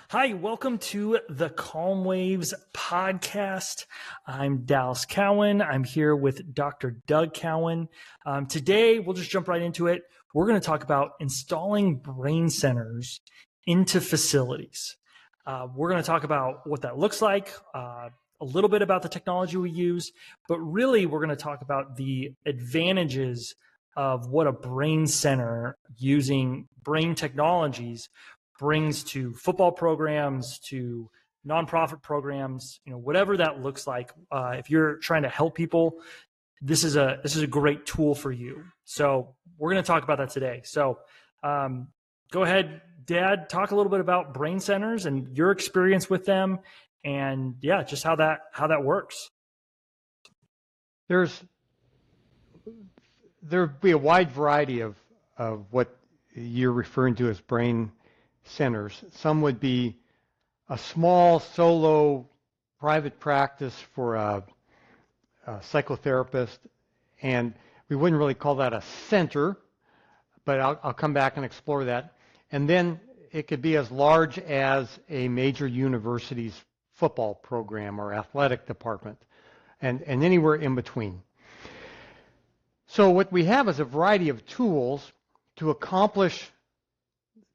Hi, welcome to the CalmWaves podcast. I'm Dallas Cowan. I'm here with Dr. Doug Cowan. Today, we'll just jump right into it. We're going to talk about installing brain centers into facilities. We're going to talk about what that looks like, a little bit about the technology we use, but really we're going to talk about the advantages of what a brain center using brain technologies brings to football programs, to nonprofit programs, whatever that looks like. If you're trying to help people, this is a great tool for you. So we're going to talk about that today. So go ahead, Dad, talk a little bit about brain centers and your experience with them, and just how that works. There'd be a wide variety of what you're referring to as brain centers. Some would be a small solo private practice for a psychotherapist, and we wouldn't really call that a center, but I'll come back and explore that. And then it could be as large as a major university's football program or athletic department, and anywhere in between. So what we have is a variety of tools to accomplish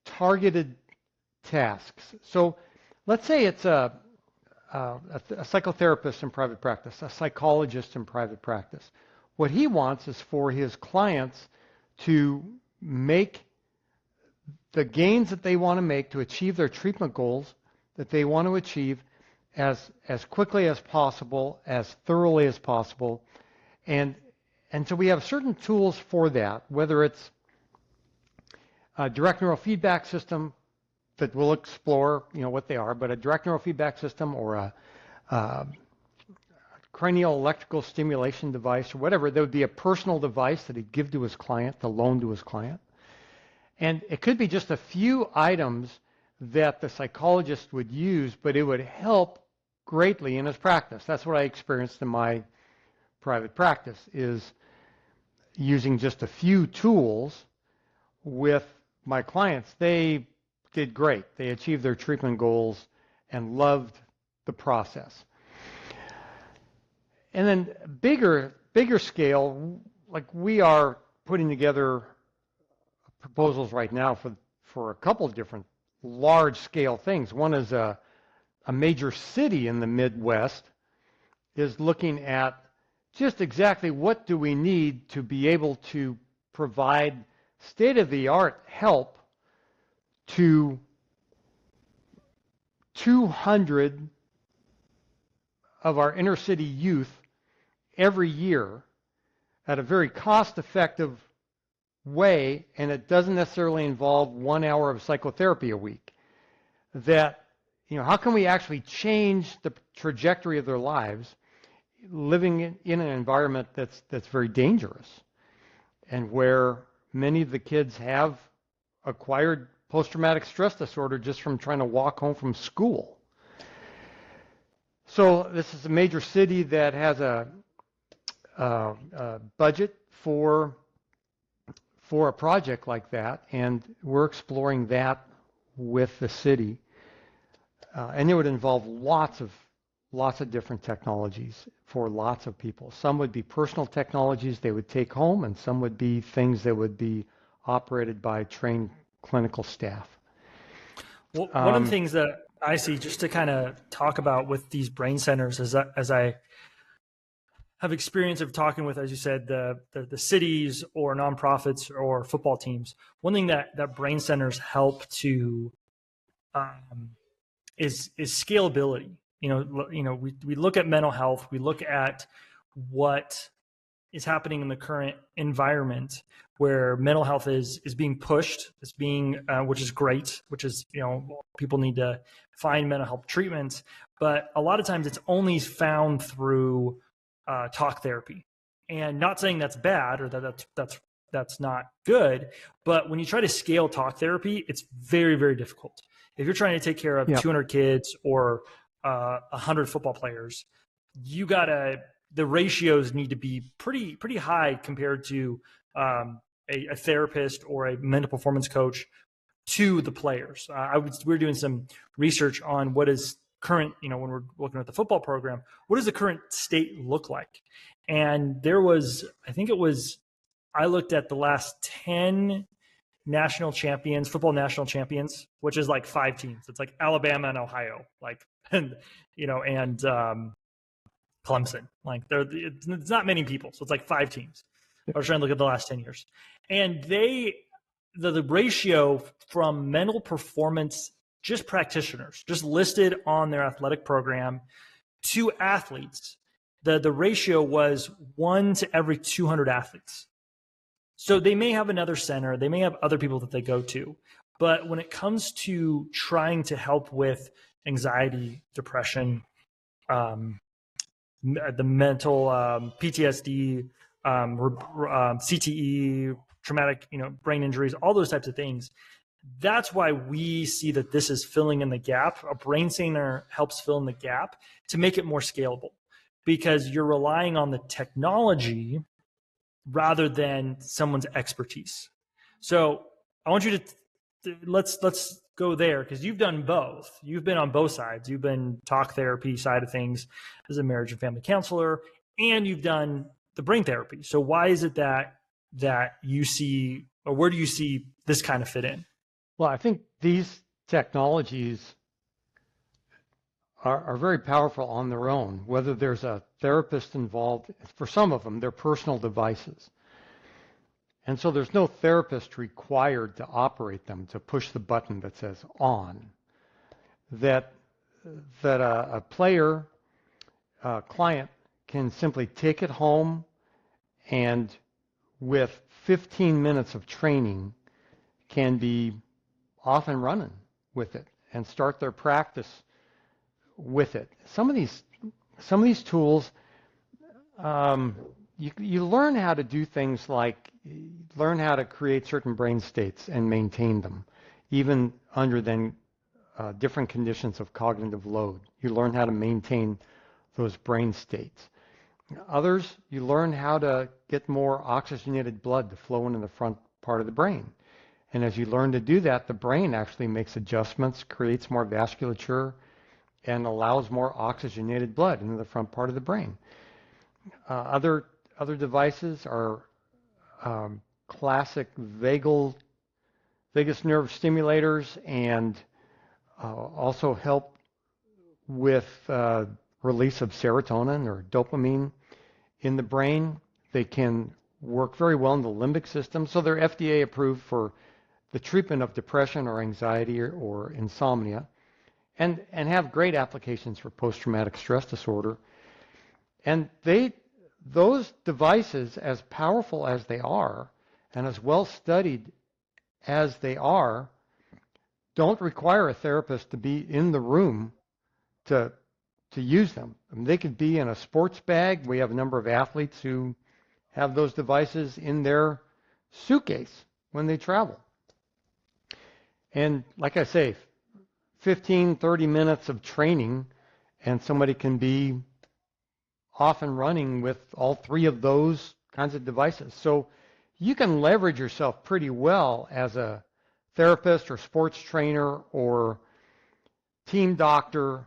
targeted tasks. So let's say it's a psychotherapist in private practice, a psychologist in private practice. What he wants is for his clients to make the gains that they want to make to achieve their treatment goals that they want to achieve as quickly as possible, as thoroughly as possible. And so we have certain tools for that, whether it's a direct neural feedback system that we'll explore, what they are, but a direct neural feedback system or a cranial electrical stimulation device or whatever. There would be a personal device that he'd give to his client, to loan to his client. And it could be just a few items that the psychologist would use, but it would help greatly in his practice. That's what I experienced in my private practice, is using just a few tools with my clients. They did great. They achieved their treatment goals and loved the process. And then bigger scale, like we are putting together proposals right now for a couple of different large scale things. One is a major city in the Midwest is looking at just exactly what do we need to be able to provide state-of-the-art help to 200 of our inner city youth every year at a very cost-effective way, and it doesn't necessarily involve 1 hour of psychotherapy a week. That, how can we actually change the trajectory of their lives living in an environment that's very dangerous and where many of the kids have acquired post-traumatic stress disorder just from trying to walk home from school. So this is a major city that has a budget for a project like that, and we're exploring that with the city. And it would involve lots of different technologies for lots of people. Some would be personal technologies they would take home, and some would be things that would be operated by trained clinical staff. Well, one of the things that I see, just to kind of talk about with these brain centers, is that as I have experience of talking with, as you said, the cities or nonprofits or football teams, one thing that brain centers help to is scalability. We look at mental health, we look at what is happening in the current environment where mental health is being pushed, it's being, which is great, which is, people need to find mental health treatments, but a lot of times it's only found through talk therapy. And not saying that's bad or that's not good, but when you try to scale talk therapy, it's very, very difficult. If you're trying to take care of 200 kids or 100 football players, you gotta the ratios need to be pretty high compared to a therapist or a mental performance coach to the players. We were doing some research on what is current, when we're looking at the football program, what does the current state look like? And there was, I looked at the last 10 football national champions, which is like 5 teams. It's like Alabama and Ohio, like, and Clemson. Like it's not many people. So it's like 5 teams. I was trying to look at the last 10 years. And the ratio from mental performance, just practitioners, just listed on their athletic program, to athletes, the ratio was 1 to every 200 athletes. So they may have another center, they may have other people that they go to, but when it comes to trying to help with anxiety, depression, the mental PTSD, CTE, traumatic, brain injuries, all those types of things. That's why we see that this is filling in the gap. A brain center helps fill in the gap to make it more scalable, because you're relying on the technology rather than someone's expertise. So I want you to let's go there, because you've done both. You've been on both sides. You've been talk therapy side of things as a marriage and family counselor, and you've done the brain therapy. So why is it that you see, or where do you see this kind of fit in? Well, I think these technologies are very powerful on their own, whether there's a therapist involved. For some of them, they're personal devices. And so there's no therapist required to operate them, to push the button that says on. That a player, a client, can simply take it home, and with 15 minutes of training can be off and running with it and start their practice with it. Some of these tools, you learn how to do things like learn how to create certain brain states and maintain them, even under different conditions of cognitive load. You learn how to maintain those brain states. Others, you learn how to get more oxygenated blood to flow into the front part of the brain. And as you learn to do that, the brain actually makes adjustments, creates more vasculature, and allows more oxygenated blood into the front part of the brain. Other devices are classic vagus nerve stimulators, and also help with release of serotonin or dopamine in the brain. They can work very well in the limbic system, so they're FDA approved for the treatment of depression or anxiety or insomnia, and have great applications for post-traumatic stress disorder. And those devices, as powerful as they are and as well studied as they are, don't require a therapist to be in the room to use them. I mean, they could be in a sports bag. We have a number of athletes who have those devices in their suitcase when they travel. And like I say, 15, 30 minutes of training, and somebody can be off and running with all 3 of those kinds of devices. So you can leverage yourself pretty well as a therapist or sports trainer or team doctor,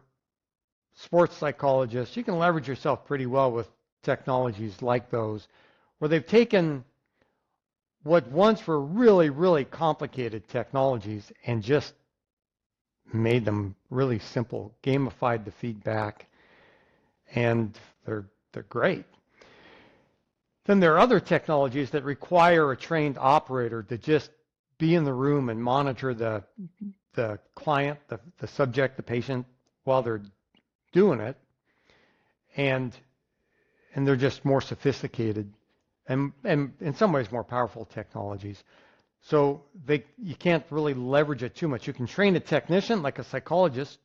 sports psychologist. You can leverage yourself pretty well with technologies like those, where they've taken what once were really, really complicated technologies and just made them really simple, gamified the feedback, and they're great. Then there are other technologies that require a trained operator to just be in the room and monitor the client, the subject, the patient, while they're doing it, and they're just more sophisticated and in some ways more powerful technologies. So you can't really leverage it too much. You can train a technician, like a psychologist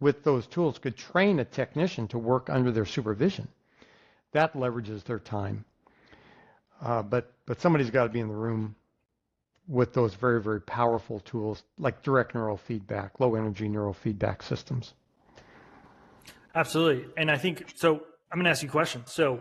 with those tools could train a technician to work under their supervision. That leverages their time. But somebody's got to be in the room with those very, very powerful tools like direct neural feedback, low energy neural feedback systems. Absolutely. And I think, so I'm going to ask you a question. So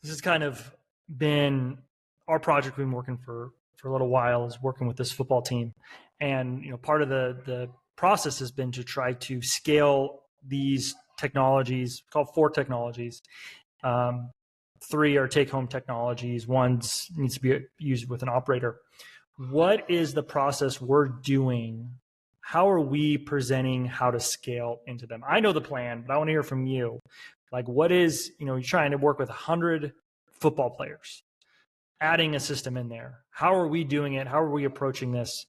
this has kind of been our project we've been working for a little while, is working with this football team. And, part of the process has been to try to scale these technologies, called 4 technologies. 3 are take-home technologies. One needs to be used with an operator. What is the process we're doing? How are we presenting how to scale into them? I know the plan, but I want to hear from you. Like, what is, you're trying to work with 100 football players, adding a system in there. How are we doing it? How are we approaching this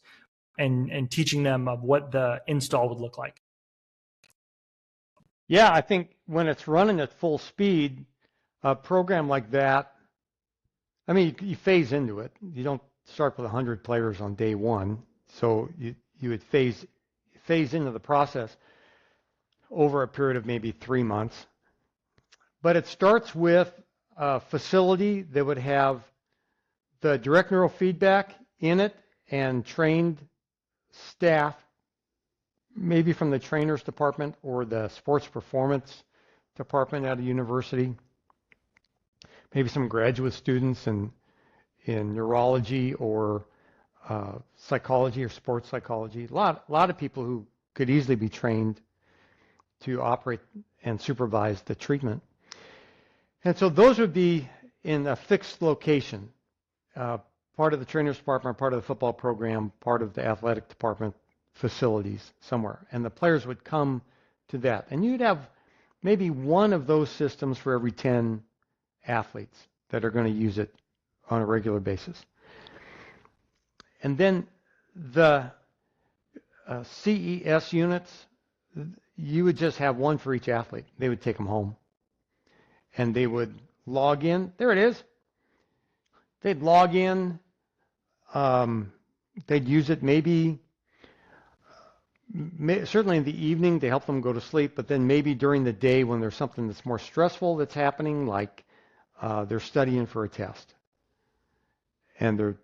and teaching them of what the install would look like? Yeah, I think when it's running at full speed, a program like that, I mean, you phase into it. You don't start with 100 players on day one. So you would phase into the process over a period of maybe 3 months. But it starts with a facility that would have the direct neural feedback in it and trained staff, maybe from the trainers department or the sports performance department at a university, maybe some graduate students in neurology or psychology or sports psychology. A lot of people who could easily be trained to operate and supervise the treatment. And so those would be in a fixed location, part of the trainers department, part of the football program, part of the athletic department facilities somewhere. And the players would come to that. And you'd have maybe one of those systems for every 10 athletes that are going to use it on a regular basis. And then the CES units, you would just have one for each athlete. They would take them home. And they would log in. There it is. They'd log in. They'd use it maybe, certainly in the evening to help them go to sleep, but then maybe during the day when there's something that's more stressful that's happening, like they're studying for a test. And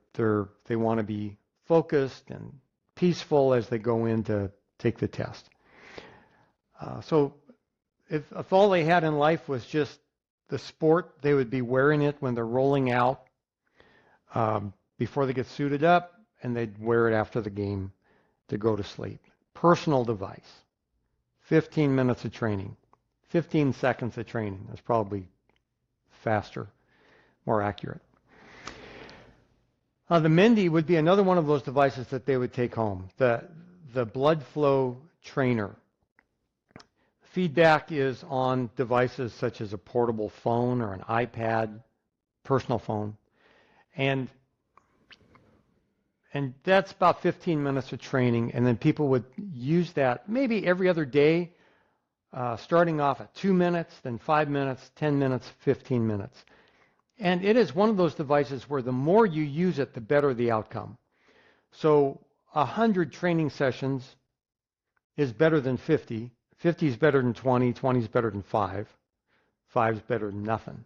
they want to be focused and peaceful as they go in to take the test. So if all they had in life was just the sport, they would be wearing it when they're rolling out before they get suited up, and they'd wear it after the game to go to sleep. Personal device. 15 minutes of training. 15 seconds of training. That's probably faster, more accurate. The Mindy would be another one of those devices that they would take home. The blood flow trainer. Feedback is on devices such as a portable phone or an iPad, personal phone. And that's about 15 minutes of training, and then people would use that maybe every other day, starting off at 2 minutes, then 5 minutes, 10 minutes, 15 minutes. And it is one of those devices where the more you use it, the better the outcome. So 100 training sessions is better than 50. 50 is better than 20. 20 is better than 5. 5 is better than nothing.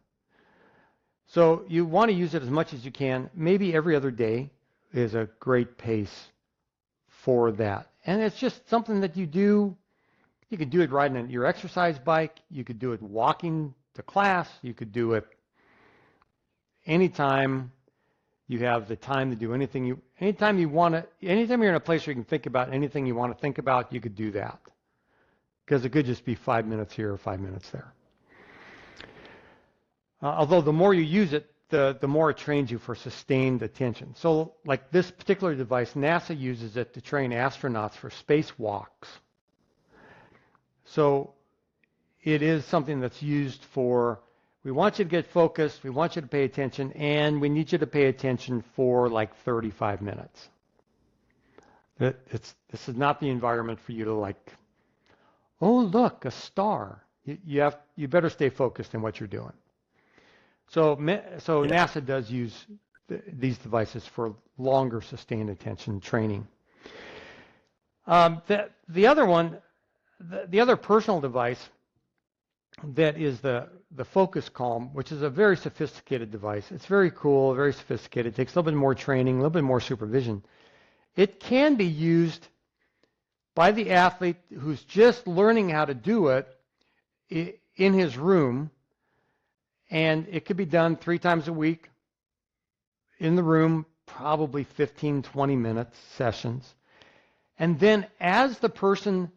So you want to use it as much as you can. Maybe every other day is a great pace for that. And it's just something that you do. You could do it riding your exercise bike. You could do it walking to class. You could do it anytime you have the time to do anything anytime you're in a place where you can think about anything you want to think about, you could do that. Because it could just be 5 minutes here or 5 minutes there. Although the more you use it, the more it trains you for sustained attention. So like this particular device, NASA uses it to train astronauts for spacewalks. So it is something that's used for, we want you to get focused, we want you to pay attention, and we need you to pay attention for like 35 minutes. This is not the environment for you to like, oh look, a star. You better stay focused in what you're doing. So NASA does use these devices for longer sustained attention training. The other one, the other personal device that is the Focus Calm, which is a very sophisticated device. It's very cool, very sophisticated. It takes a little bit more training, a little bit more supervision. It can be used by the athlete who's just learning how to do it in his room, and it could be done 3 times a week in the room, probably 15, 20 minutes sessions. And then as the person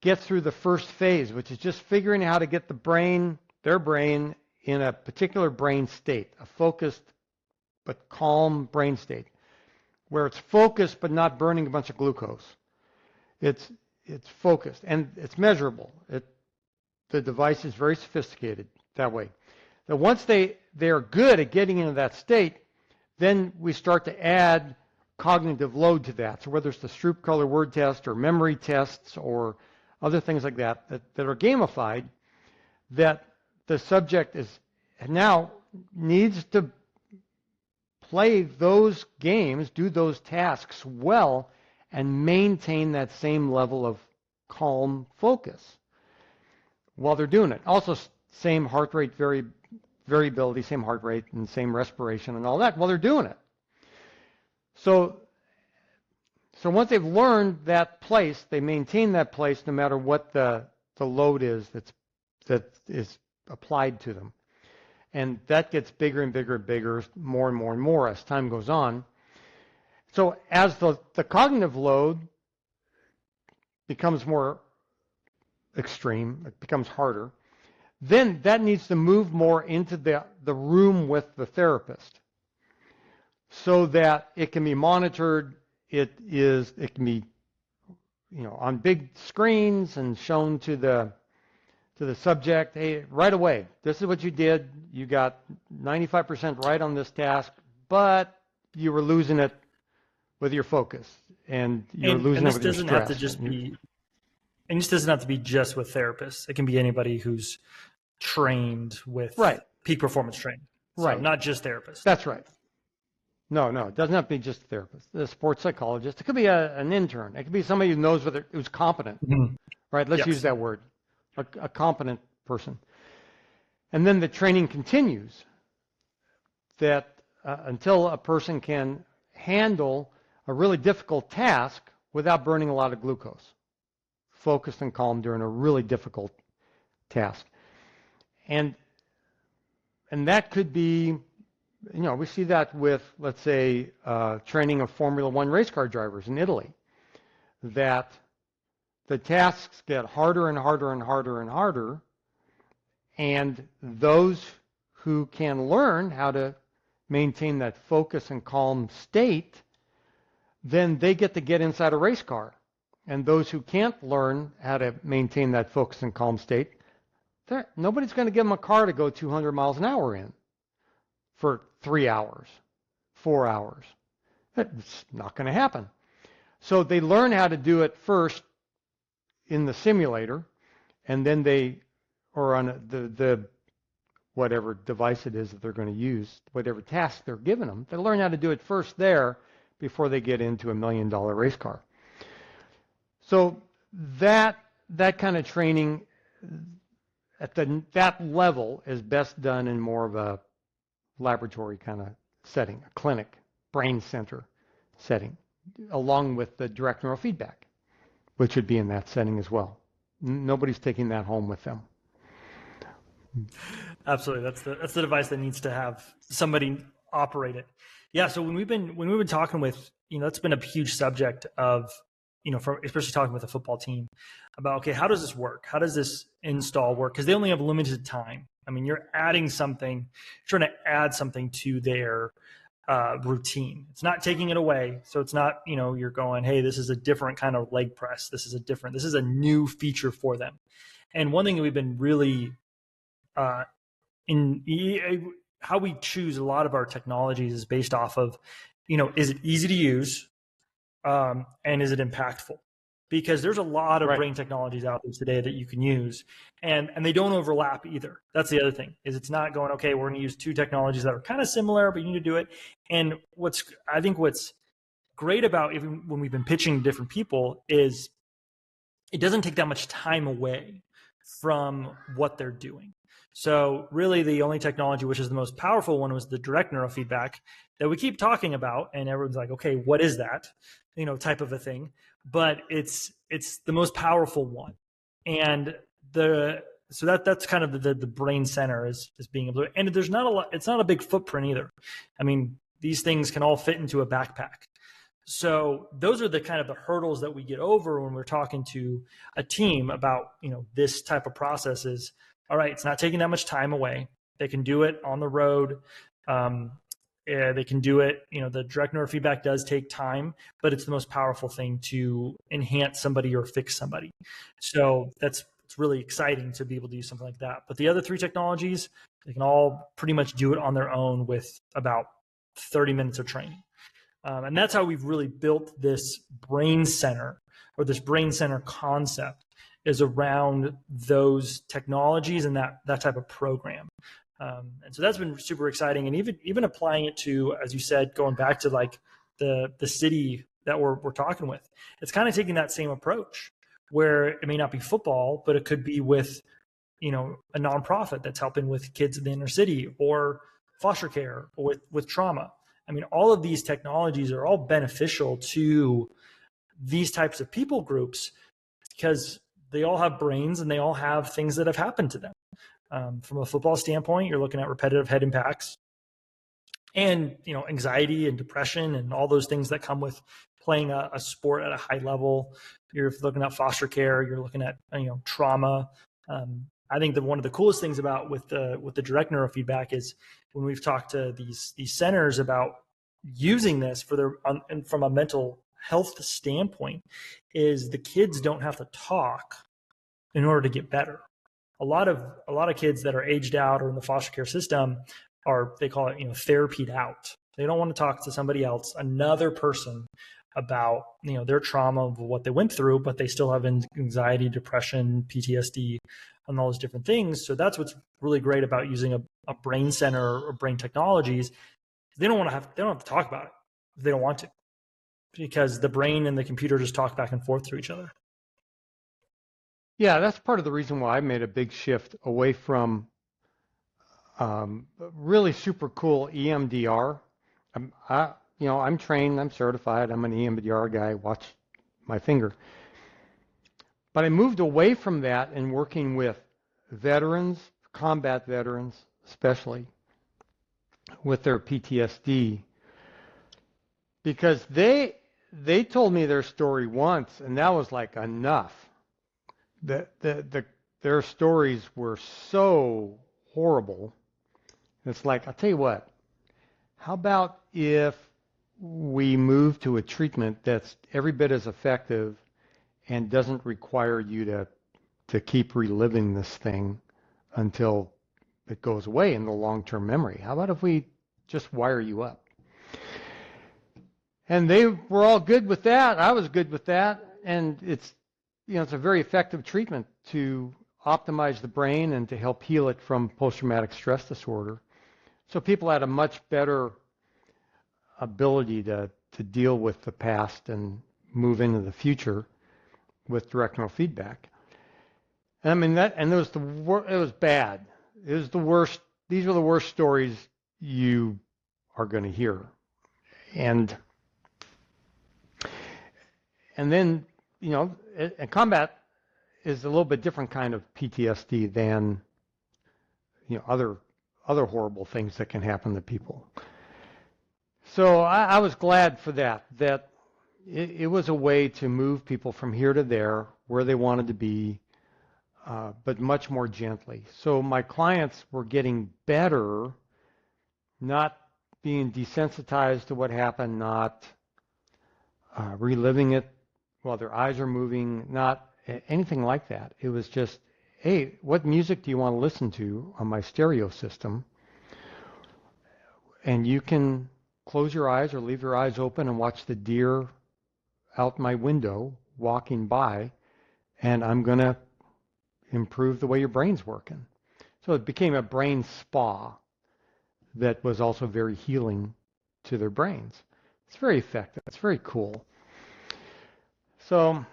gets through the first phase, which is just figuring out how to get their brain in a particular brain state, a focused but calm brain state, where it's focused but not burning a bunch of glucose. It's focused and it's measurable. The device is very sophisticated that way. Now, once they're good at getting into that state, then we start to add cognitive load to that. So whether it's the Stroop color word test or memory tests or other things like that are gamified, that the subject now needs to play those games, do those tasks well, and maintain that same level of calm focus while they're doing it. Also, same heart rate variability, same heart rate and same respiration and all that while they're doing it. So once they've learned that place, they maintain that place no matter what the load is that is applied to them. And that gets bigger and bigger and bigger, more and more and more as time goes on. So as the cognitive load becomes more extreme, it becomes harder, then that needs to move more into the room with the therapist so that it can be monitored. It can be, on big screens and shown to the subject, hey, right away, this is what you did. You got 95% right on this task, but you were losing it with your focus, and you're losing it with your stress. And this doesn't have to be just with therapists. It can be anybody who's trained with peak performance training. So not just therapists. That's right. No, it doesn't have to be just a therapist. A sports psychologist. It could be an intern. It could be somebody who knows who's competent. Mm-hmm. Right? Let's use that word. A competent person. And then the training continues that until a person can handle a really difficult task without burning a lot of glucose. Focused and calm during a really difficult task. And that could be, we see that with, let's say, training of Formula One race car drivers in Italy, that the tasks get harder and harder and harder and harder, and those who can learn how to maintain that focus and calm state, then they get to get inside a race car. And those who can't learn how to maintain that focus and calm state, nobody's going to give them a car to go 200 miles an hour in for 3 hours, 4 hours. It's not going to happen. So they learn how to do it first in the simulator, and then or on the whatever device it is that they're going to use, whatever task they're giving them, they learn how to do it first there before they get into $1 million race car. So that kind of training at that level is best done in more of a laboratory kind of setting, a clinic, brain center setting, along with the direct neurofeedback, which would be in that setting as well. Nobody's taking that home with them. Absolutely, that's the device that needs to have somebody operate it. Yeah. So when we've been talking with, that's been a huge subject of, especially talking with a football team about, okay, how does this work? How does this install work? Because they only have limited time. I mean, you're trying to add something to their routine. It's not taking it away. So it's not, you're going, hey, this is a different kind of leg press. This is a new feature for them. And one thing that we've been really in how we choose a lot of our technologies is based off of, is it easy to use? And is it impactful? Because there's a lot of brain technologies out there today that you can use, and they don't overlap either. That's the other thing, is it's not going, okay, we're going to use two technologies that are kind of similar, but you need to do it. And I think what's great about even when we've been pitching to different people is it doesn't take that much time away from what they're doing. So really the only technology, which is the most powerful one, was the direct neurofeedback that we keep talking about. And everyone's like, okay, what is that? Type of a thing. But it's the most powerful one. And the So that's kind of the brain center is being able to, and there's not a lot, it's not a big footprint either. I mean, these things can all fit into a backpack. So those are the kind of the hurdles that we get over when we're talking to a team about, this type of process is, all right, it's not taking that much time away. They can do it on the road. They can do it. The direct neurofeedback does take time, but it's the most powerful thing to enhance somebody or fix somebody. So it's really exciting to be able to do something like that. But the other three technologies, they can all pretty much do it on their own with about 30 minutes of training. And that's how we've really built this brain center, or this brain center concept, is around those technologies and that type of program. And so that's been super exciting. And even applying it to, as you said, going back to like the city that we're talking with, it's kind of taking that same approach, where it may not be football, but it could be with, a nonprofit that's helping with kids in the inner city, or foster care, or with trauma. I mean, all of these technologies are all beneficial to these types of people groups, because they all have brains and they all have things that have happened to them. From a football standpoint, you're looking at repetitive head impacts and, anxiety and depression and all those things that come with playing a sport at a high level. You're looking at foster care, you're looking at, trauma. I think that one of the coolest things about with the direct neurofeedback is when we've talked to these centers about using this for and from a mental health standpoint, is the kids don't have to talk in order to get better. A lot of kids that are aged out or in the foster care system they call it, therapied out. They don't want to talk to somebody else, another person, about, their trauma of what they went through, but they still have anxiety, depression, PTSD, and all those different things. So that's what's really great about using a brain center or brain technologies. They don't have to talk about it if they don't want to, because the brain and the computer just talk back and forth to each other. Yeah, that's part of the reason why I made a big shift away from really super cool EMDR. I'm trained, I'm certified, I'm an EMDR guy, watch my finger. But I moved away from that and working with veterans, combat veterans especially, with their PTSD, because they told me their story once, and that was like enough. Their stories were so horrible. It's like, I'll tell you what, how about if we move to a treatment that's every bit as effective and doesn't require you to keep reliving this thing until it goes away in the long-term memory? How about if we just wire you up? And they were all good with that. I was good with that. And it's a very effective treatment to optimize the brain and to help heal it from post-traumatic stress disorder. So people had a much better ability to deal with the past and move into the future with direct neurofeedback. And I mean it was bad. It was the worst. These are the worst stories you are going to hear. And then, and combat is a little bit different kind of PTSD than, other horrible things that can happen to people. So I was glad for that it was a way to move people from here to there, where they wanted to be, but much more gently. So my clients were getting better, not being desensitized to what happened, not reliving it while their eyes are moving, not anything like that. It was just, hey, what music do you want to listen to on my stereo system? And you can close your eyes or leave your eyes open and watch the deer out my window walking by, and I'm going to improve the way your brain's working. So it became a brain spa that was also very healing to their brains. It's very effective. It's very cool. So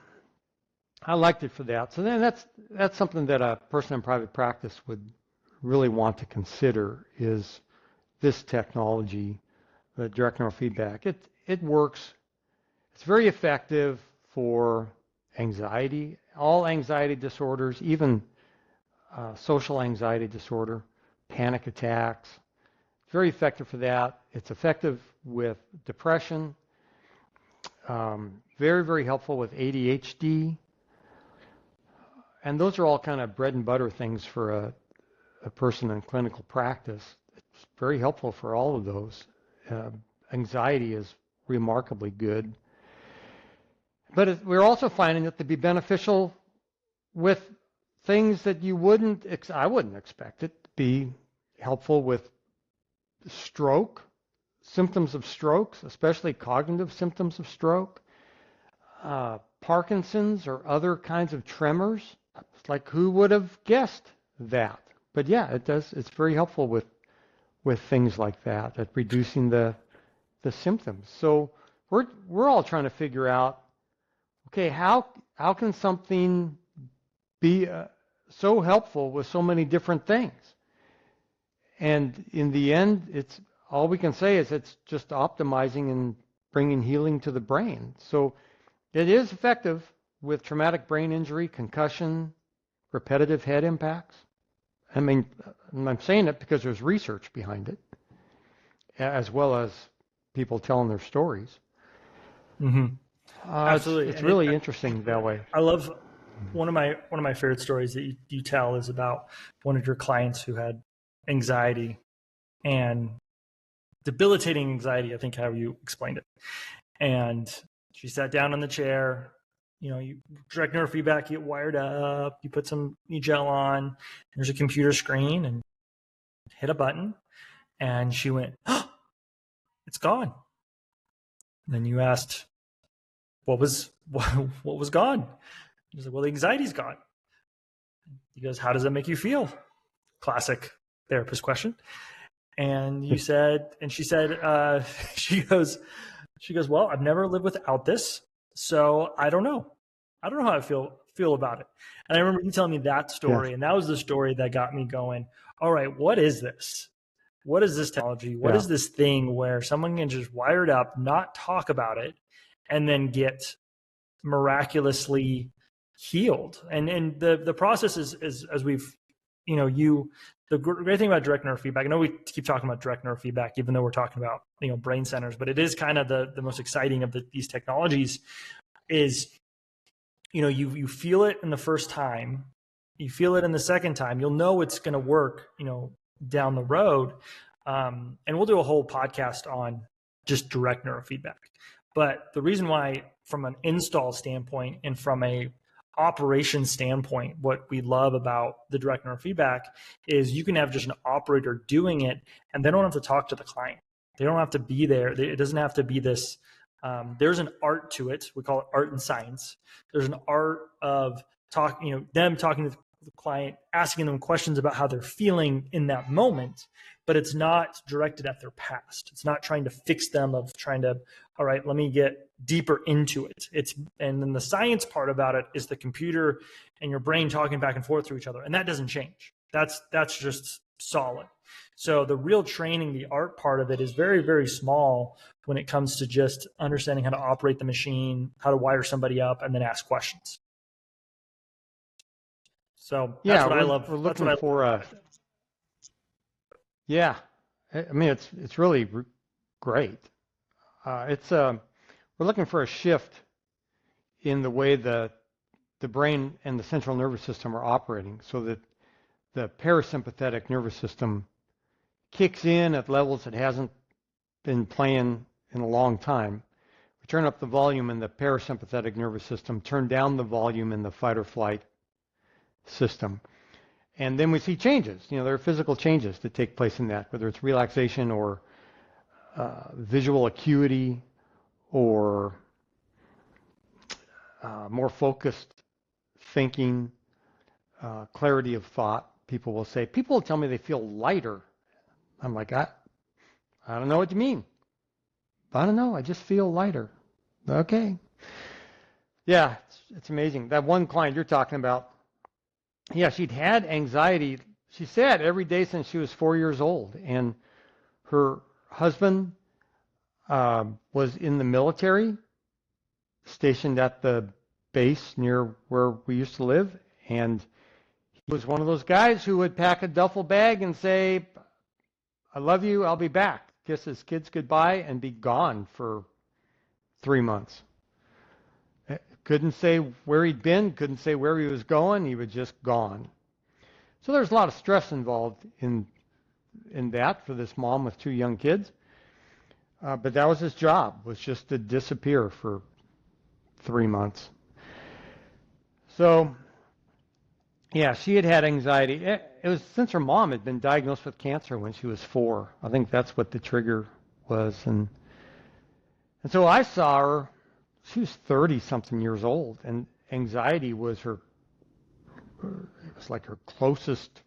I liked it for that. So then that's something that a person in private practice would really want to consider, is this technology, the direct neurofeedback. It works. It's very effective for anxiety, all anxiety disorders, even social anxiety disorder, panic attacks. Very effective for that. It's effective with depression. Very, very helpful with ADHD. And those are all kind of bread and butter things for a person in clinical practice. It's very helpful for all of those. Anxiety is remarkably good. But we're also finding it to be beneficial with things that I wouldn't expect it to be helpful with stroke, symptoms of strokes, especially cognitive symptoms of stroke, Parkinson's or other kinds of tremors. It's like, who would have guessed that? But yeah, it does. It's very helpful with things like that, at reducing the symptoms. So we're all trying to figure out, okay, how can something be so helpful with so many different things? And in the end, it's all we can say is it's just optimizing and bringing healing to the brain. So it is effective with traumatic brain injury, concussion, repetitive head impacts. I mean, I'm saying it because there's research behind it, as well as people telling their stories. Mm-hmm. Absolutely. It's really interesting that way. I love one of my favorite stories that you tell is about one of your clients who had anxiety, and debilitating anxiety, I think how you explained it. And she sat down in the chair, you direct neurofeedback, you get wired up, you put some gel on, there's a computer screen, and hit a button, and she went, oh, it's gone. And then you asked, what was gone? He said, well, the anxiety's gone. He goes, how does that make you feel? Classic therapist question. And you said, and she said, she goes, well, I've never lived without this, so I don't know how I feel about it. And I remember you telling me that story, and that was the story that got me going. All right, what is this? What is this technology? What is this thing where someone can just wire it up, not talk about it, and then get miraculously healed? And the process is as we've, the great thing about direct neurofeedback, I know we keep talking about direct neurofeedback, even though we're talking about, brain centers, but it is kind of the most exciting of these technologies is, you feel it in the first time, you feel it in the second time, you'll know it's going to work, down the road. And we'll do a whole podcast on just direct neurofeedback. But the reason why, from an install standpoint and from a operation standpoint, what we love about the direct neurofeedback is you can have just an operator doing it, and they don't have to talk to the client. They don't have to be there. It doesn't have to be this. There's an art to it. We call it art and science. There's an art of them talking to the client, asking them questions about how they're feeling in that moment, but it's not directed at their past. It's not trying to fix them, of trying to, all right, let me get deeper into it. And then the science part about it is the computer and your brain talking back and forth to each other. And that doesn't change. That's just solid. So the real training, the art part of it is very, very small when it comes to just understanding how to operate the machine, how to wire somebody up, and then ask questions. So that's what I love. We're looking for yeah, I mean, it's really great. We're looking for a shift in the way the brain and the central nervous system are operating, so that the parasympathetic nervous system kicks in at levels it hasn't been playing in a long time. We turn up the volume in the parasympathetic nervous system, turn down the volume in the fight or flight system. And then we see changes. There are physical changes that take place in that, whether it's relaxation or visual acuity or more focused thinking, clarity of thought. People will tell me they feel lighter. I'm like, I don't know what you mean. I don't know. I just feel lighter. Okay. Yeah, it's amazing. That one client you're talking about, yeah, she'd had anxiety, she said, every day since she was 4 years old. And her husband was in the military, stationed at the base near where we used to live. And was one of those guys who would pack a duffel bag and say, I love you, I'll be back, kiss his kids goodbye, and be gone for 3 months. Couldn't say where he'd been, couldn't say where he was going, he was just gone. So there's a lot of stress involved in that for this mom with 2 young kids. But that was his job, was just to disappear for 3 months. So, yeah, she had had anxiety. It was since her mom had been diagnosed with cancer when she was 4. I think that's what the trigger was. And so I saw her, she was 30-something years old, and anxiety was it was like her closest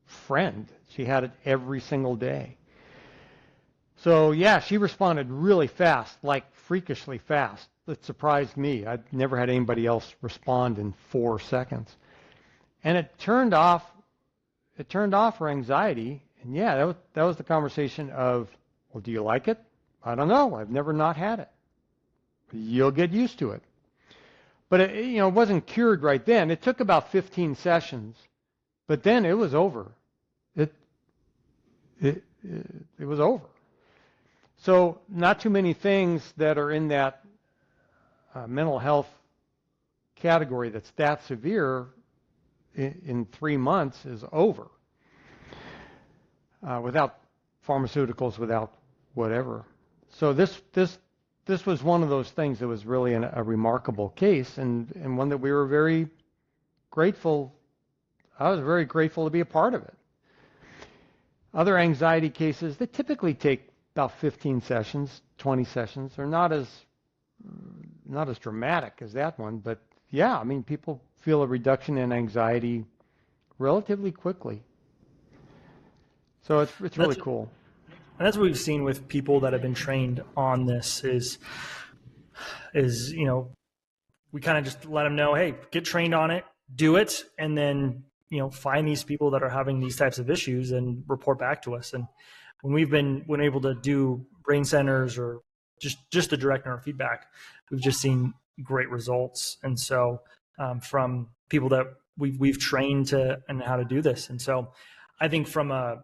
friend. She had it every single day. So, yeah, she responded really fast, like freakishly fast. It surprised me. I'd never had anybody else respond in 4 seconds. And it turned off her anxiety. And, yeah, that was the conversation of, well, do you like it? I don't know. I've never not had it. You'll get used to it. But, it wasn't cured right then. It took about 15 sessions. But then it was over. It was over. So not too many things that are in that mental health category that's that severe in 3 months is over without pharmaceuticals, without whatever. So this was one of those things that was really a remarkable case and one that we were very grateful. I was very grateful to be a part of it. Other anxiety cases, they typically take about 15 sessions, 20 sessions. They're not as dramatic as that one, but yeah, I mean, people feel a reduction in anxiety relatively quickly. So it's really cool. And that's what we've seen with people that have been trained on this is we kind of just let them know, hey, get trained on it, do it, and then find these people that are having these types of issues and report back to us. And when we've been able to do brain centers or just the direct neurofeedback, we've just seen great results. And so from people that we've trained to and how to do this. And so I think from a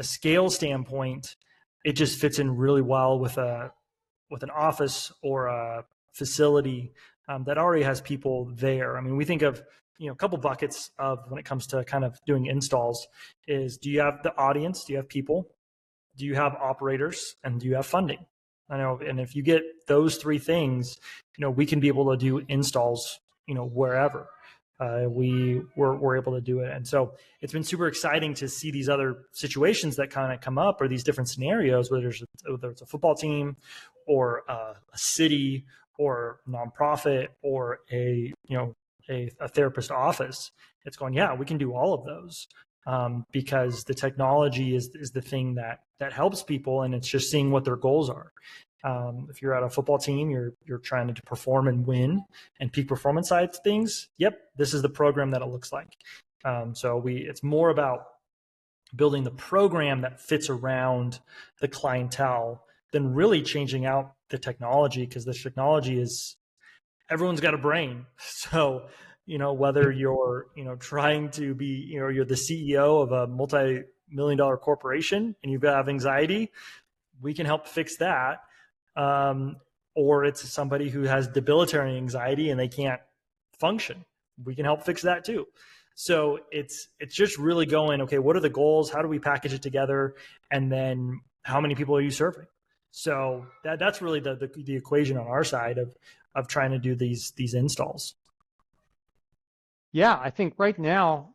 scale standpoint, it just fits in really well with an office or a facility that already has people there. I mean, we think of a couple buckets of when it comes to kind of doing installs is, do you have the audience? Do you have people? Do you have operators? And do you have funding? I know, and if you get those 3 things, we can be able to do installs, wherever we're able to do it. And so it's been super exciting to see these other situations that kind of come up, or these different scenarios, whether it's a football team or a city or nonprofit or a therapist office. It's going, yeah, we can do all of those. Because the technology is the thing that helps people, and it's just seeing what their goals are. If you're at a football team, you're trying to perform and win and peak performance side of things. Yep, this is the program that it looks like. So it's more about building the program that fits around the clientele than really changing out the technology, because the technology is, everyone's got a brain. So whether you're, trying to be, you're the CEO of a multi-million-dollar corporation and you have anxiety, we can help fix that. Or it's somebody who has debilitating anxiety and they can't function. We can help fix that too. So it's just really going, okay, what are the goals? How do we package it together? And then how many people are you serving? So that's really the equation on our side of trying to do these installs. Yeah, I think right now,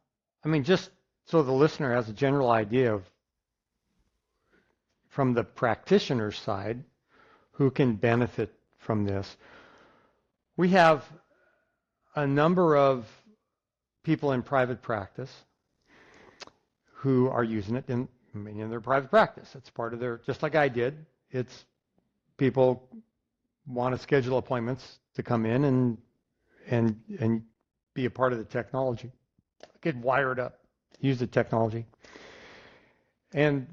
I mean, just so the listener has a general idea of, from the practitioner's side, who can benefit from this, we have a number of people in private practice who are using it in their private practice. It's part of their, just like I did, it's people want to schedule appointments to come in and be a part of the technology, get wired up, use the technology. And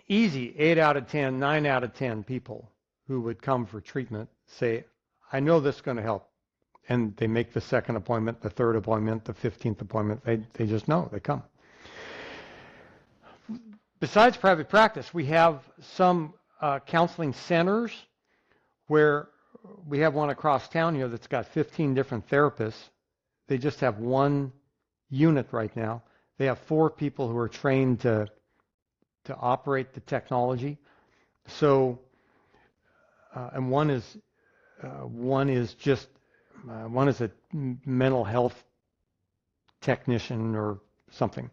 easy 8 out of 10, 9 out of 10 people who would come for treatment say, I know this is going to help. and they make the second appointment, the third appointment, the 15th appointment. They just know, they come. Besides private practice, we have some counseling centers where we have one across town here that's got 15 different therapists. They just have one unit right now. They have 4 people who are trained to operate the technology. So, and one is a mental health technician or something.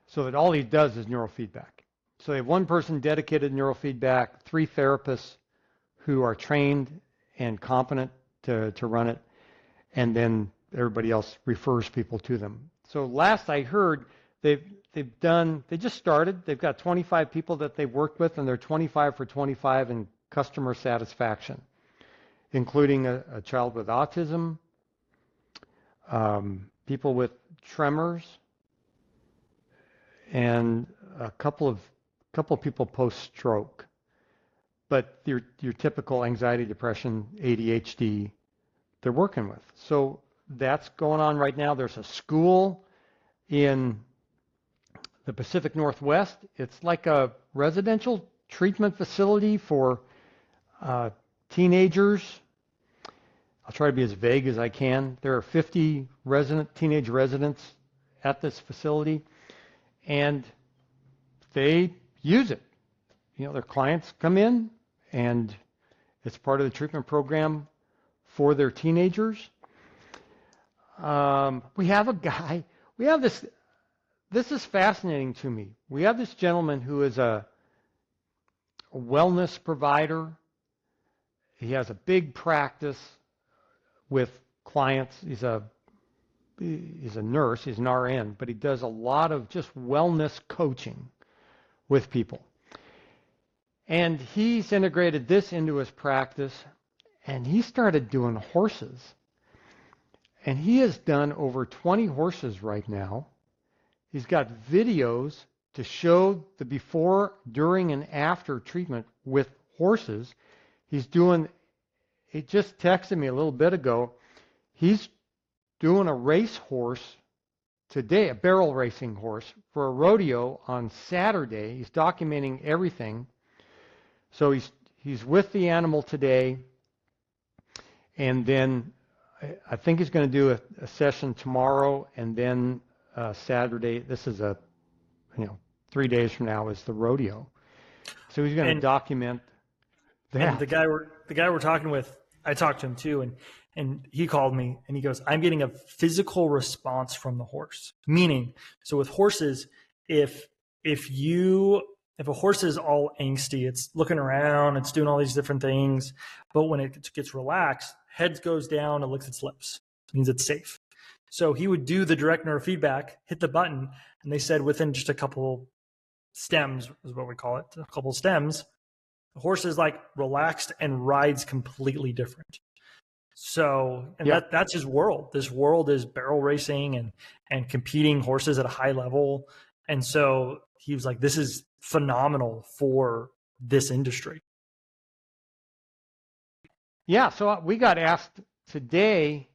So that all he does is neurofeedback. So they have one person dedicated to neurofeedback, 3 therapists who are trained and competent to run it, and then everybody else refers people to them. So last I heard, they just started. They've got 25 people that they've worked with, and they're 25 for 25 in customer satisfaction, including a child with autism, people with tremors, and a couple of people post-stroke. But your typical anxiety, depression, ADHD, they're working with. So that's going on right now. There's a school in the Pacific Northwest. It's like a residential treatment facility for teenagers. I'll try to be as vague as I can. There are 50 teenage residents at this facility, and they use it. Their clients come in, and it's part of the treatment program for their teenagers. We have a guy, this is fascinating to me. We have this gentleman who is a wellness provider. He has a big practice with clients. He's a nurse, he's an RN, but he does a lot of just wellness coaching with people. And he's integrated this into his practice, and he started doing horses. And he has done over 20 horses right now. He's got videos to show the before, during, and after treatment with horses. He just texted me a little bit ago. He's doing a race horse today, a barrel racing horse, for a rodeo on Saturday. He's documenting everything. So he's with the animal today, and then I think he's going to do a session tomorrow, and then Saturday. This is 3 days from now is the rodeo. So he's going to document that. And the guy we're talking with, I talked to him too, and he called me and he goes, "I'm getting a physical response from the horse." Meaning, so with horses, if a horse is all angsty, it's looking around, it's doing all these different things, but when it gets relaxed, head goes down, it licks its lips. It means it's safe. So he would do the direct neurofeedback, hit the button, and they said within just a couple stems, is what we call it, a couple stems, the horse is like relaxed and rides completely different. So, and that's his world. This world is barrel racing and competing horses at a high level. And so he was like, this is phenomenal for this industry. Yeah, so we got asked today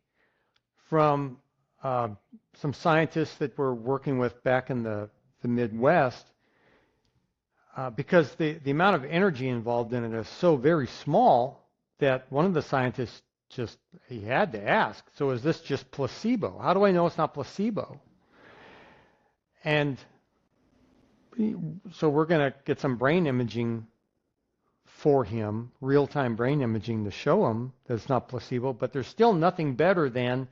from some scientists that we're working with back in the Midwest, because the amount of energy involved in it is so very small that one of the scientists he had to ask, so is this just placebo? How do I know it's not placebo? And so we're going to get some brain imaging for him, real-time brain imaging, to show him that it's not placebo, but there's still nothing better than,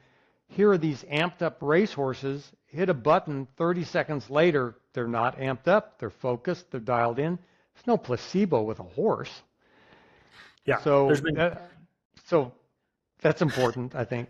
here are these amped up racehorses, hit a button, 30 seconds later, they're not amped up, they're focused, they're dialed in. There's no placebo with a horse. Yeah. So that's important, I think.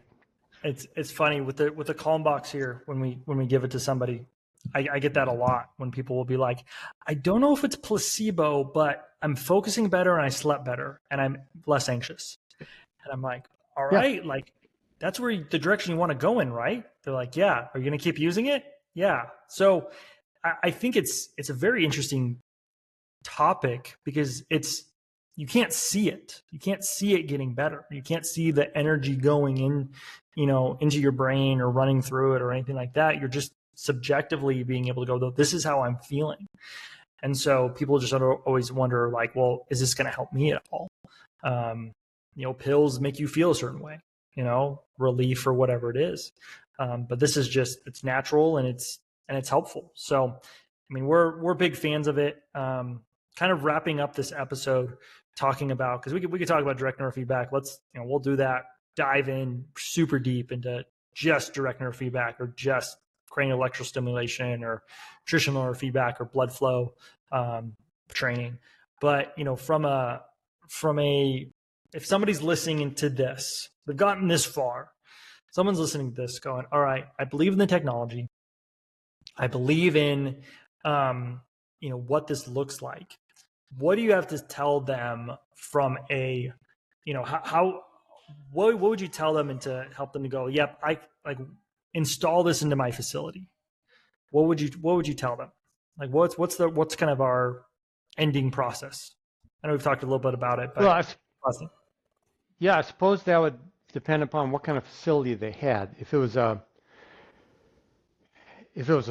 It's funny with the Calm box here, when we give it to somebody, I get that a lot when people will be like, I don't know if it's placebo, but I'm focusing better and I slept better and I'm less anxious. And I'm like, all right, like that's where the direction you want to go in, right? They're like, yeah. Are you going to keep using it? Yeah. So I think it's a very interesting topic because you can't see it. You can't see it getting better. You can't see the energy going into your brain or running through it or anything like that. You're just subjectively being able to go, this is how I'm feeling. And so people just always wonder, like, well, is this going to help me at all? Pills make you feel a certain way, relief or whatever it is. But this is just, it's natural and it's helpful. So, I mean, we're big fans of it. Kind of wrapping up this episode talking about, because we could talk about direct neurofeedback. We'll do that, dive in super deep into just direct neurofeedback or just cranial electrostimulation or nutritional neurofeedback or blood flow training. But from a if somebody's listening to this, they've gotten this far, someone's listening to this going, all right, I believe in the technology, I believe in what this looks like. What do you have to tell them from a what would you tell them and to help them to go, yep, I like install this into my facility? What would you tell them? Like what's kind of our ending process? I know we've talked a little bit about it, but I suppose that would depend upon what kind of facility they had. If it was a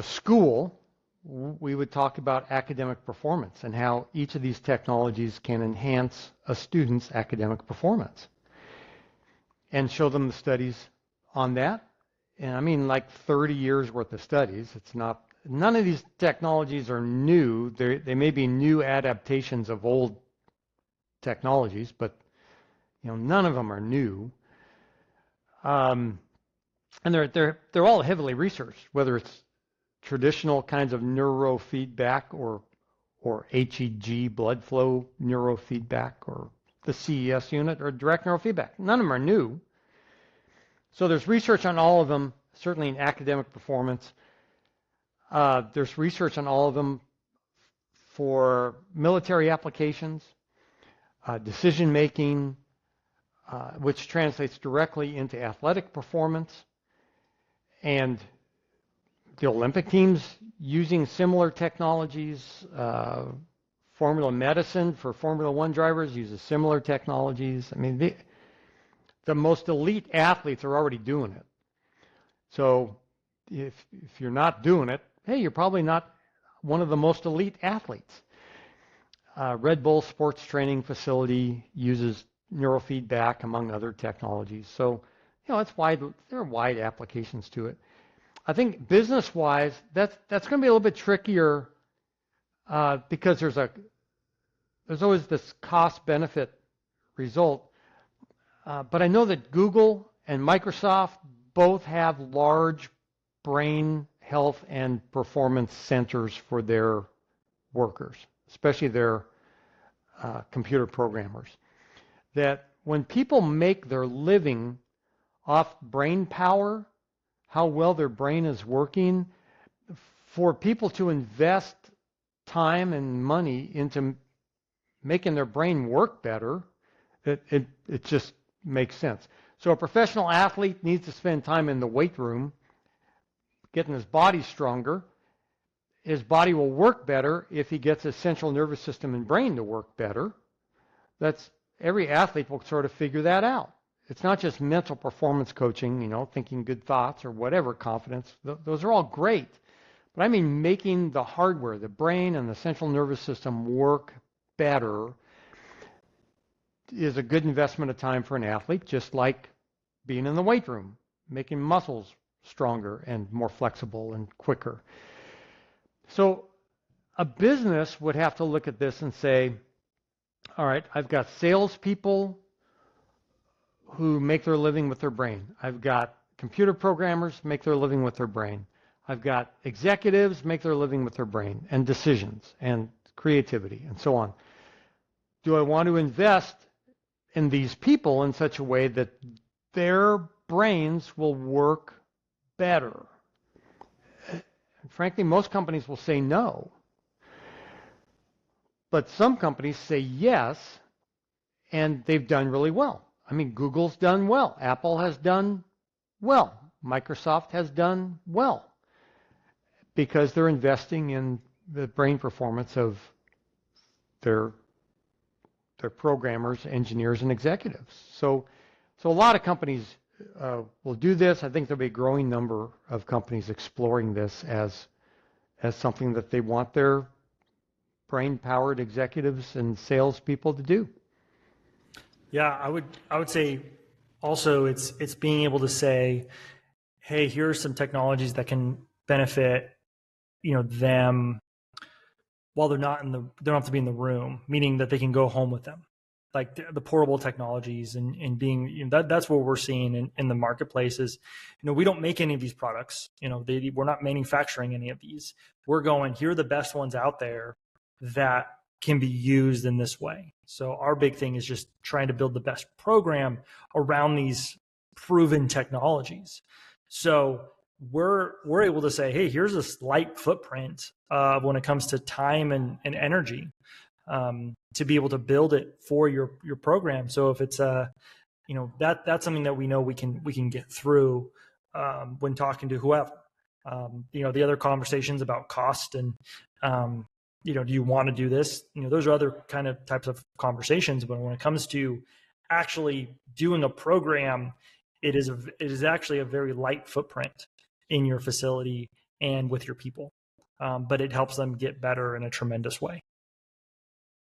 school, we would talk about academic performance and how each of these technologies can enhance a student's academic performance, and show them the studies on that. And I mean, like 30 years worth of studies. It's not, none of these technologies are new. They may be new adaptations of old technologies, but none of them are new. And they're all heavily researched, whether it's traditional kinds of neurofeedback or HEG blood flow neurofeedback or the CES unit or direct neurofeedback. None of them are new. So there's research on all of them, certainly in academic performance. There's research on all of them for military applications, decision making, which translates directly into athletic performance, and the Olympic teams using similar technologies. Formula medicine for Formula One drivers uses similar technologies. I mean, the most elite athletes are already doing it. So if you're not doing it, hey, you're probably not one of the most elite athletes. Red Bull Sports Training Facility uses neurofeedback among other technologies. So, it's wide. There are wide applications to it. I think business-wise, that's going to be a little bit trickier because there's always this cost-benefit result. But I know that Google and Microsoft both have large brain health and performance centers for their workers, especially their computer programmers. That when people make their living off brain power, how well their brain is working, for people to invest time and money into making their brain work better, it just makes sense. So a professional athlete needs to spend time in the weight room getting his body stronger. His body will work better if he gets his central nervous system and brain to work better. Every athlete will sort of figure that out. It's not just mental performance coaching, thinking good thoughts or whatever, confidence. Those are all great. But I mean making the hardware, the brain and the central nervous system work better is a good investment of time for an athlete, just like being in the weight room, making muscles stronger and more flexible and quicker. So a business would have to look at this and say, all right, I've got salespeople who make their living with their brain. I've got computer programmers make their living with their brain. I've got executives make their living with their brain, and decisions and creativity and so on. Do I want to invest in these people in such a way that their brains will work better? And frankly, most companies will say no. But some companies say yes, and they've done really well. I mean, Google's done well. Apple has done well. Microsoft has done well because they're investing in the brain performance of their programmers, engineers, and executives. So a lot of companies will do this. I think there'll be a growing number of companies exploring this as something that they want their brain-powered executives and salespeople to do. Yeah, I would say also it's being able to say, hey, here are some technologies that can benefit, them while they don't have to be in the room, meaning that they can go home with them, like the portable technologies and being, that's what we're seeing in the marketplace is, we don't make any of these products, we're not manufacturing any of these. We're going, here are the best ones out there that can be used in this way. So our big thing is just trying to build the best program around these proven technologies. So we're able to say, hey, here's this light footprint when it comes to time and energy to be able to build it for your program. So if it's that's something that we know we can get through when talking to whoever. The other conversations about cost and do you want to do this? Those are other kind of types of conversations. But when it comes to actually doing a program, it is actually a very light footprint in your facility and with your people. But it helps them get better in a tremendous way.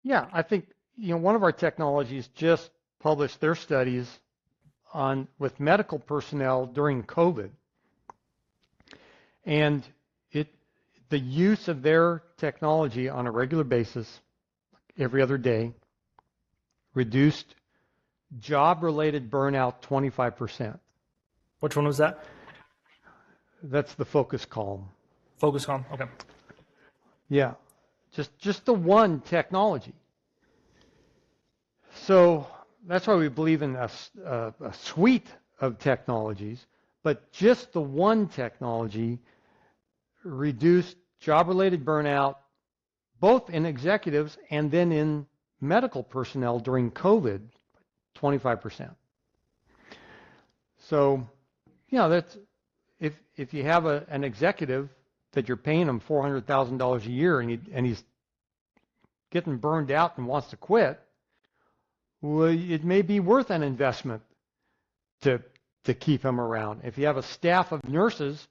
Yeah, I think one of our technologies just published their studies with medical personnel during COVID, and the use of their technology on a regular basis, every other day, reduced job-related burnout 25%. Which one was that? That's the Focus Calm. Focus Calm. Okay. Yeah, just the one technology. So that's why we believe in a suite of technologies, but just the one technology reduced job-related burnout, both in executives and then in medical personnel during COVID, 25%. So, that's if you have an executive that you're paying him $400,000 a year and he's getting burned out and wants to quit, well, it may be worth an investment to keep him around. If you have a staff of nurses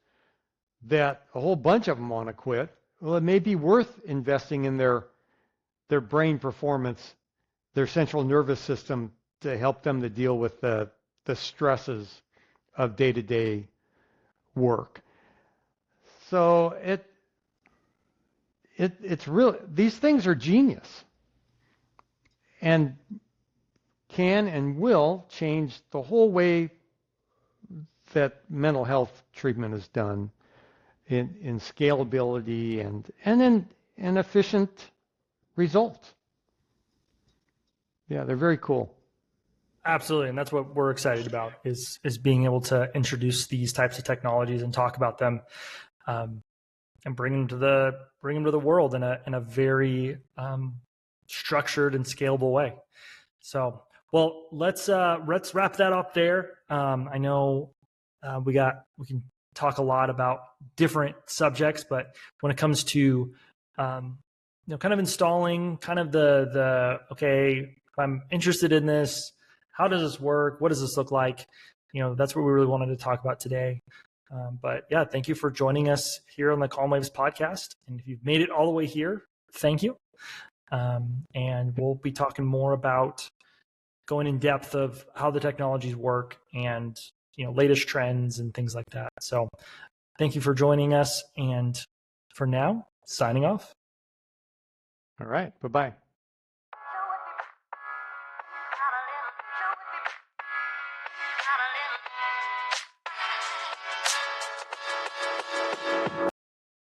that a whole bunch of them want to quit, well, it may be worth investing in their brain performance, their central nervous system, to help them to deal with the stresses of day-to-day work. So it's really, these things are genius and can and will change the whole way that mental health treatment is done in scalability and in efficient results. Yeah, they're very cool. Absolutely, and that's what we're excited about is being able to introduce these types of technologies and talk about them, and bring them to the world in a very structured and scalable way. So, well, let's wrap that up there. I know we can talk a lot about different subjects, but when it comes to kind of installing kind of the okay, if I'm interested in this, how does this work? What does this look like? That's what we really wanted to talk about today. But yeah, thank you for joining us here on the CalmWaves podcast. And if you've made it all the way here, thank you. And we'll be talking more about going in depth of how the technologies work and latest trends and things like that. So thank you for joining us. And for now, signing off. All right. Bye-bye.